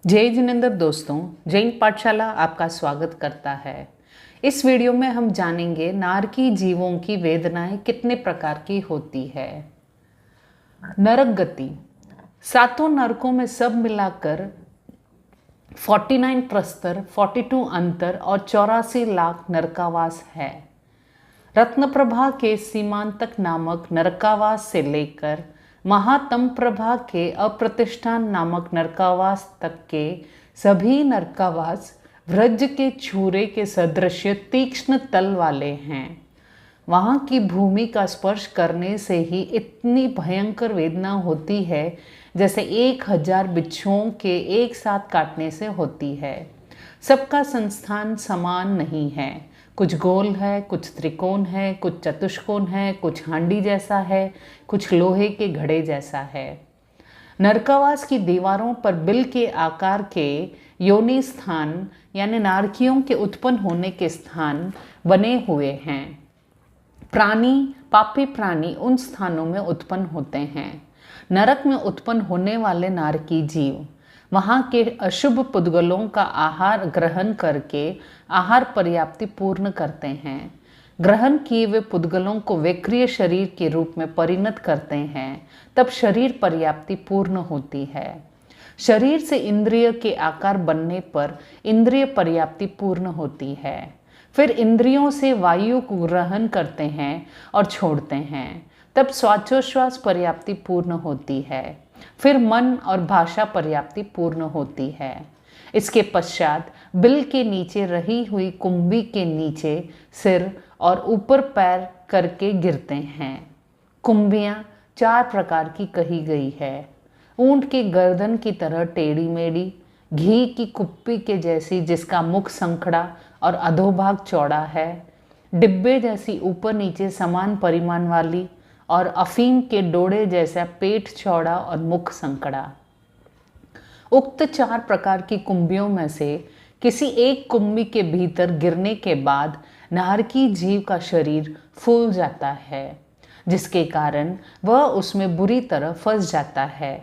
जय जिनेंद्र दोस्तों, जैन पाठशाला आपका स्वागत करता है। इस वीडियो में हम जानेंगे नारकी जीवों की वेदनाएं कितने प्रकार की होती है। नरक गति, सातों नरकों में सब मिलाकर 49 प्रस्तर, 42 अंतर और 84 लाख नरकावास है। रत्नप्रभा के सीमांतक नामक नरकावास से लेकर महातम प्रभा के अप्रतिष्ठान नामक नरकावास तक के सभी नरकावास व्रज के छुरे के सदृश तीक्ष्ण तल वाले हैं। वहाँ की भूमि का स्पर्श करने से ही इतनी भयंकर वेदना होती है जैसे 1000 बिच्छुओं के एक साथ काटने से होती है। सबका संस्थान समान नहीं है, कुछ गोल है, कुछ त्रिकोण है, कुछ चतुष्कोण है, कुछ हांडी जैसा है, कुछ लोहे के घड़े जैसा है। नरकावास की दीवारों पर बिल के आकार के योनि स्थान यानी नारकियों के उत्पन्न होने के स्थान बने हुए हैं। पापी प्राणी उन स्थानों में उत्पन्न होते हैं। नरक में उत्पन्न होने वाले नारकी जीव वहाँ के अशुभ पुद्गलों का आहार ग्रहण करके आहार पर्याप्ति पूर्ण करते हैं। ग्रहण किए हुए पुद्गलों को विक्रिय शरीर के रूप में परिणत करते हैं, तब शरीर पर्याप्ति पूर्ण होती है। शरीर से इंद्रिय के आकार बनने पर इंद्रिय पर्याप्ति पूर्ण होती है। फिर इंद्रियों से वायु को ग्रहण करते हैं और छोड़ते हैं, तब श्वासोच्छ्वास पर्याप्ति पूर्ण होती है। फिर मन और भाषा पर्याप्ति पूर्ण होती है। इसके पश्चात बिल के नीचे रही हुई कुंभी के नीचे सिर और ऊपर पैर करके गिरते हैं। कुंभियाँ 4 प्रकार की कही गई है। ऊंट की गर्दन की तरह टेढ़ी मेढ़ी, घी की कुप्पी के जैसी जिसका मुख संखड़ा और अधोभाग चौड़ा है, डिब्बे जैसी ऊपर नीचे समान परिमाण वाली और अफीम के डोड़े जैसा पेट चौड़ा और मुख संकड़ा। उक्त 4 प्रकार की कुंभियों में से किसी एक कुंभी के भीतर गिरने के बाद नारकी जीव का शरीर फूल जाता है, जिसके कारण वह उसमें बुरी तरह फंस जाता है।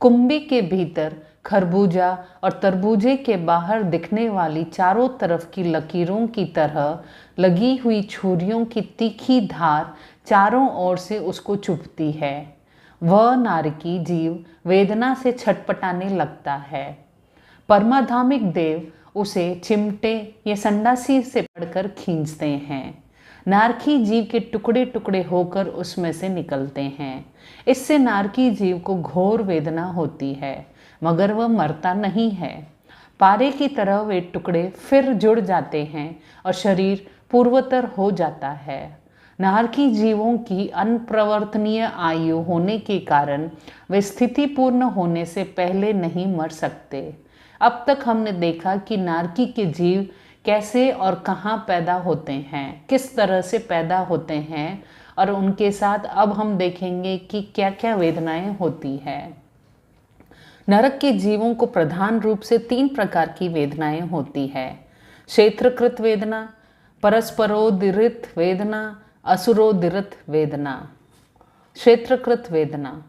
कुंभी के भीतर खरबूजा और तरबूजे के बाहर दिखने वाली चारों तरफ की लकीरों की तरह लगी हुई छुरियों की तीखी धार चारों ओर से उसको चुभती है। वह नारकी जीव वेदना से छटपटाने लगता है। परमाधामिक देव उसे चिमटे या संडासी से पकड़कर खींचते हैं। नारकी जीव के टुकड़े टुकड़े होकर उसमें से निकलते हैं। इससे नारकी जीव को घोर वेदना होती है, मगर वह मरता नहीं है। पारे की तरह वे टुकड़े फिर जुड़ जाते हैं और शरीर पूर्वतर हो जाता है। नारकी जीवों की अनप्रवर्तनीय आयु होने के कारण वे स्थिति पूर्ण होने से पहले नहीं मर सकते। अब तक हमने देखा कि नारकी के जीव कैसे और कहाँ पैदा होते हैं, किस तरह से पैदा होते हैं, और उनके साथ अब हम देखेंगे कि क्या क्या वेदनाएं होती है। नरक के जीवों को प्रधान रूप से 3 प्रकार की वेदनाएं होती है। क्षेत्रकृत वेदना, परस्परोदित वेदना, असुरोदित वेदना। क्षेत्रकृत वेदना,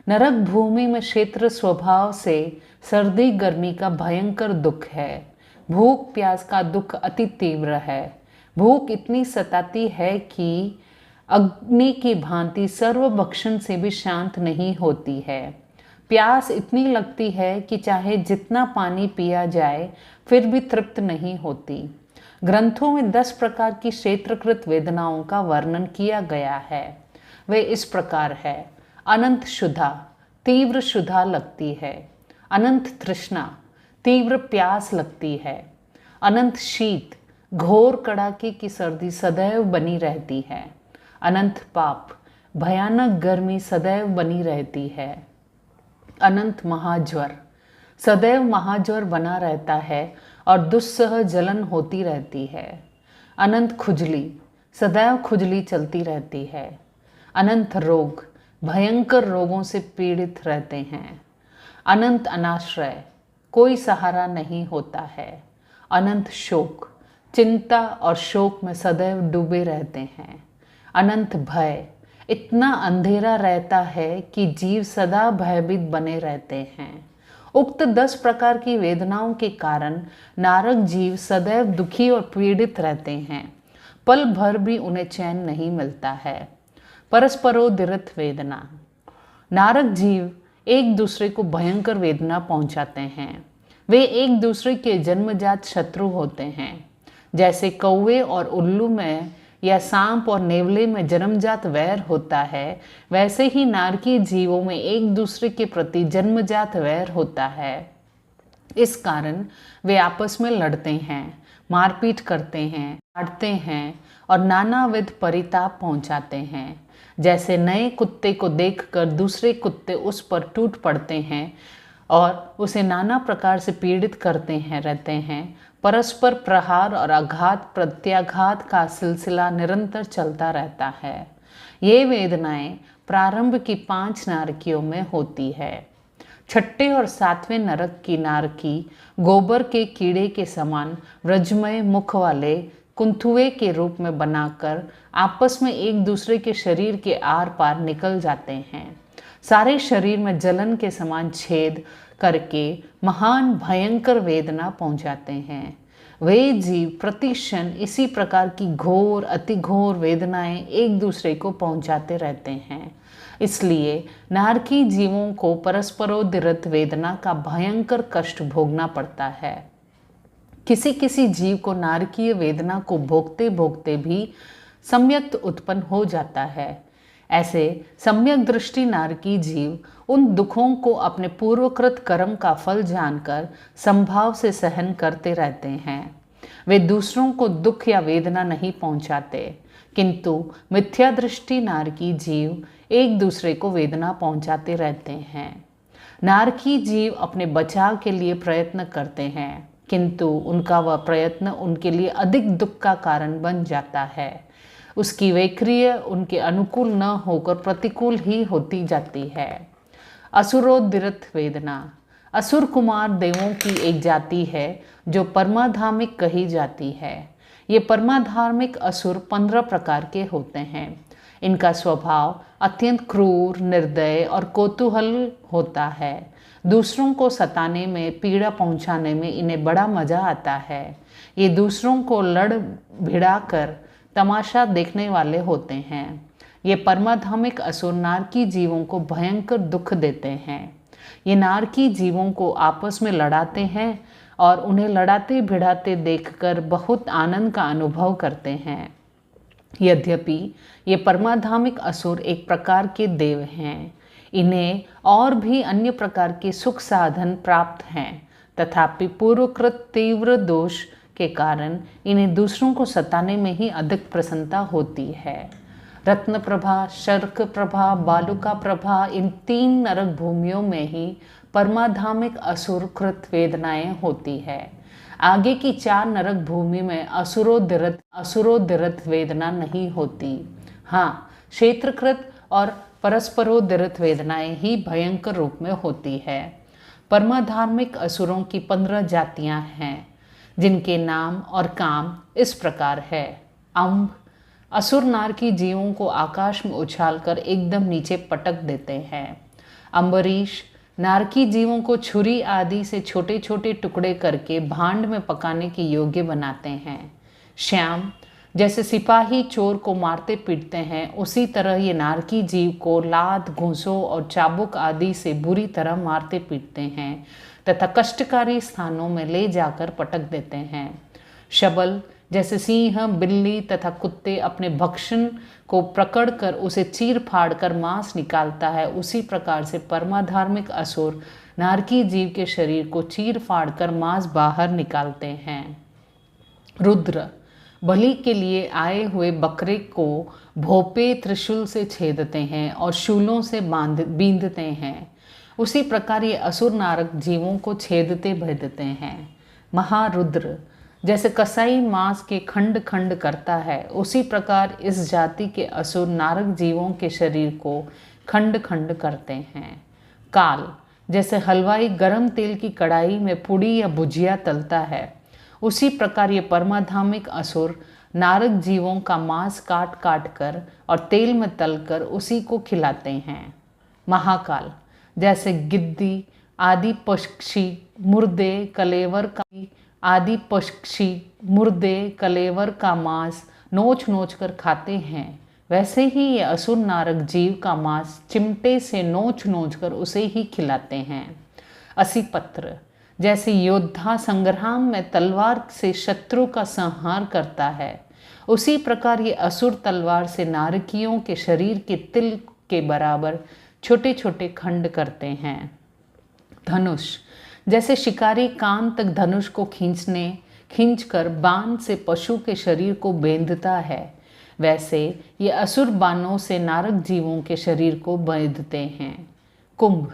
नरक भूमि में क्षेत्र स्वभाव से सर्दी गर्मी का भयंकर दुख है। भूख प्यास का दुख अति तीव्र है। भूख इतनी सताती है कि अग्नि की भांति सर्वभक्षण से भी शांत नहीं होती है। प्यास इतनी लगती है कि चाहे जितना पानी पिया जाए फिर भी तृप्त नहीं होती। ग्रंथों में 10 प्रकार की क्षेत्रकृत वेदनाओं का वर्णन किया गया है। वे इस प्रकार है। अनंत क्षुधा, तीव्र क्षुधा लगती है। अनंत तृष्णा, तीव्र प्यास लगती है। अनंत शीत, घोर कड़ाके की सर्दी सदैव बनी रहती है। अनंत पाप, भयानक गर्मी सदैव बनी रहती है। अनंत महाज्वर, सदैव महाज्वर बना रहता है और दुस्सह जलन होती रहती है। अनंत खुजली, सदैव खुजली चलती रहती है। अनंत रोग, भयंकर रोगों से पीड़ित रहते हैं। अनंत अनाश्रय, कोई सहारा नहीं होता है। अनंत शोक, चिंता और शोक में सदैव डूबे रहते हैं। अनंत भय, इतना अंधेरा रहता है कि जीव सदा भयभीत बने रहते हैं। उक्त 10 प्रकार की वेदनाओं के कारण नारक जीव सदैव दुखी और पीड़ित रहते हैं। पल भर भी उन्हें चैन नहीं मिलता है। परस्परोदिरत वेदना। नारक जीव एक दूसरे को भयंकर वेदना पहुंचाते हैं। वे एक दूसरे के जन्मजात शत्रु होते हैं। जैसे कौवे और उल्लू में या सांप और नेवले में जन्मजात वैर होता है, वैसे ही नारकीय जीवों में एक दूसरे के प्रति जन्मजात वैर होता है। इस कारण वे आपस में लड़ते हैं, मारपीट करते हैं, काटते हैं और नानाविध परिताप पहुंचाते हैं। जैसे नए कुत्ते को देखकर दूसरे कुत्ते उस पर टूट पड़ते हैं और उसे नाना प्रकार से पीड़ित करते हैं रहते हैं। परस्पर प्रहार और आघात प्रत्याघात का सिलसिला निरंतर चलता रहता है। ये वेदनाएं प्रारंभ की 5 नारकियों में होती है। छठे और 7वें नरक की नारकी गोबर के कीड़े के समान व्रजमय मुख वाले कुंथुए के रूप में बनाकर आपस में एक दूसरे के शरीर के आर पार निकल जाते हैं। सारे शरीर में जलन के समान छेद करके महान भयंकर वेदना पहुंचाते हैं। वे जीव प्रतिक्षण इसी प्रकार की घोर अति घोर वेदनाएं एक दूसरे को पहुंचाते रहते हैं। इसलिए नारकी जीवों को परस्परोदिरत वेदना का भयंकर कष्ट भोगना पड़ता है। किसी किसी जीव को नारकीय वेदना को भोगते भोगते भी सम्यक उत्पन्न हो जाता है। ऐसे सम्यक दृष्टि नारकी जीव उन दुखों को अपने पूर्वकृत कर्म का फल जानकर संभाव से सहन करते रहते हैं। वे दूसरों को दुख या वेदना नहीं पहुंचाते, किंतु मिथ्या दृष्टि नारकी जीव एक दूसरे को वेदना पहुंचाते रहते हैं। नारकी जीव अपने बचाव के लिए प्रयत्न करते हैं, किंतु उनका वह प्रयत्न उनके लिए अधिक दुख का कारण बन जाता है। उसकी वैक्रिय उनके अनुकूल न होकर प्रतिकूल ही होती जाती है। असुरोदिरत वेदना। असुर कुमार देवों की एक जाति है जो परमाधार्मिक कही जाती है। ये परमाधार्मिक असुर 15 प्रकार के होते हैं। इनका स्वभाव अत्यंत क्रूर, निर्दय और कौतूहल होता है। दूसरों को सताने में, पीड़ा पहुंचाने में इन्हें बड़ा मजा आता है। ये दूसरों को लड़ भिड़ा कर तमाशा देखने वाले होते हैं। ये परमाधार्मिक असुर नारकी जीवों को भयंकर दुख देते हैं। ये नारकी जीवों को आपस में लड़ाते हैं और उन्हें लड़ाते भिड़ाते देखकर बहुत आनंद का अनुभव करते हैं। यद्यपि ये परमाधार्मिक असुर एक प्रकार के देव हैं, इन्हें और भी अन्य प्रकार के सुख साधन प्राप्त हैं, तथापि पूर्वकृत तीव्र दोष के कारण इन्हें दूसरों को सताने में ही अधिक प्रसन्नता होती है। रत्न प्रभा, शर्क प्रभा, बालुका प्रभा, इन 3 नरक भूमियों में ही परमाधार्मिक असुर कृत वेदनाएं होती है। आगे की 4 नरक भूमि में असुरोदिरत वेदना नहीं होती। हाँ, क्षेत्रकृत और परस्परोदिरत वेदनाएं ही भयंकर रूप में होती है। परमाधार्मिक असुरों की 15 जातियां हैं, जिनके नाम और काम इस प्रकार है। अम्ब असुर नारकी जीवों को आकाश में उछालकर एकदम नीचे पटक देते हैं। अम्बरीश नारकी जीवों को छुरी आदि से छोटे छोटे टुकड़े करके भांड में पकाने के योग्य बनाते हैं। श्याम जैसे सिपाही चोर को मारते पीटते हैं, उसी तरह ये नारकी जीव को लात, घूंसों और चाबुक आदि से बुरी तरह मारते पीटते हैं तथा कष्टकारी स्थानों में ले जाकर पटक देते हैं। शबल जैसे सिंह, बिल्ली तथा कुत्ते अपने भक्षण को पकड़ कर उसे चीर फाड़ कर मांस निकालता है, उसी प्रकार से परमाधार्मिक असुर नारकी जीव के शरीर को चीर फाड़ कर मांस बाहर निकालते हैं। रुद्र बलि के लिए आए हुए बकरे को भोपे त्रिशूल से छेदते हैं और शूलों से बींधते हैं। उसी प्रकार ये असुर नारक जीवों को छेदते भेदते हैं। महारुद्र जैसे कसाई मांस के खंड खंड करता है, उसी प्रकार इस जाति के असुर नारक जीवों के शरीर को खंड खंड करते हैं। काल जैसे हलवाई गरम तेल की कढ़ाई में पुड़ी या भुजिया तलता है, उसी प्रकार ये परमाधार्मिक असुर नारक जीवों का मांस काट काट कर और तेल में तलकर उसी को खिलाते हैं। महाकाल जैसे गिद्दी आदि पक्षी मुर्दे कलेवर का मांस नोच नोच कर खाते हैं, वैसे ही ये असुर नारक जीव का मांस चिमटे से नोच नोच कर उसे ही खिलाते हैं। असीपत्र, जैसे योद्धा संग्राम में तलवार से शत्रु का संहार करता है, उसी प्रकार ये असुर तलवार से नारकियों के शरीर के तिल के बराबर छोटे छोटे खंड करते हैं। धनुष, जैसे शिकारी कान तक धनुष को खींचकर बाण से पशु के शरीर को बेंधता है, वैसे ये असुर बाणों से नारक जीवों के शरीर को बेंधते हैं। कुंभ,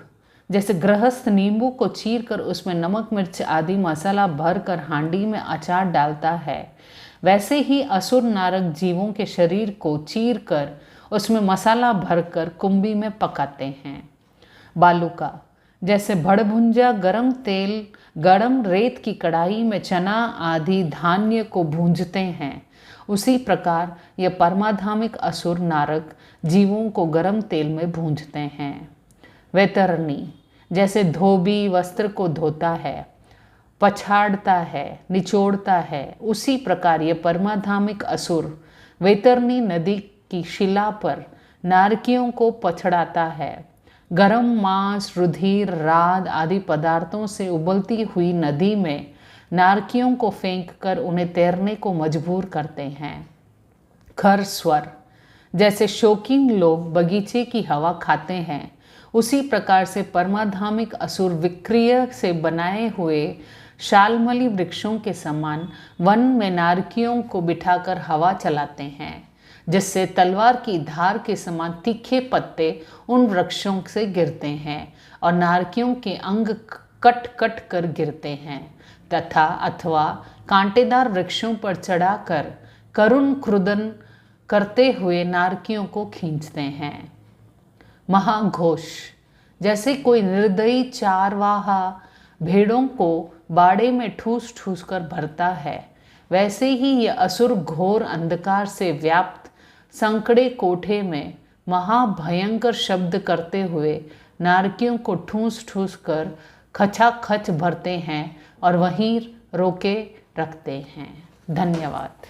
जैसे गृहस्थ नींबू को चीर कर उसमें नमक मिर्च आदि मसाला भर कर हांडी में अचार डालता है, वैसे ही असुर नारक जीवों के शरीर को चीर कर उसमें मसाला भरकर कुंभी में पकाते हैं। बालूका, जैसे भड़भुंजा गरम रेत की कढ़ाई में चना आदि धान्य को भूंजते हैं, उसी प्रकार ये परमाधामिक असुर नारक जीवों को गरम तेल में भूंजते हैं। वैतरणी, जैसे धोबी वस्त्र को धोता है, पछाड़ता है, निचोड़ता है, उसी प्रकार ये परमाधामिक असुर वैतरणी नदी की शिला पर नारकियों को पछड़ाता है। गरम मांस, रुधिर, राद आदि पदार्थों से उबलती हुई नदी में नारकियों को फेंककर उन्हें तैरने को मजबूर करते हैं। खर स्वर, जैसे शौकीन लोग बगीचे की हवा खाते हैं, उसी प्रकार से परमाधामिक असुर विक्रिय से बनाए हुए शालमली वृक्षों के समान वन में नारकियों को बिठाकर हवा चलाते हैं, जिससे तलवार की धार के समान तीखे पत्ते उन वृक्षों से गिरते हैं और नारकियों के अंग कट कट कर गिरते हैं अथवा कांटेदार वृक्षों पर चढ़ाकर करुण क्रुदन करते हुए नारकियों को खींचते हैं। महाघोष, जैसे कोई निर्दयी चारवाहा भेड़ों को बाड़े में ठूस ठूस कर भरता है, वैसे ही ये असुर घोर अंधकार से व्याप्त संकड़े कोठे में महाभयंकर शब्द करते हुए नारकियों को ठूस ठूस कर खचाखच भरते हैं और वहीं रोके रखते हैं। धन्यवाद।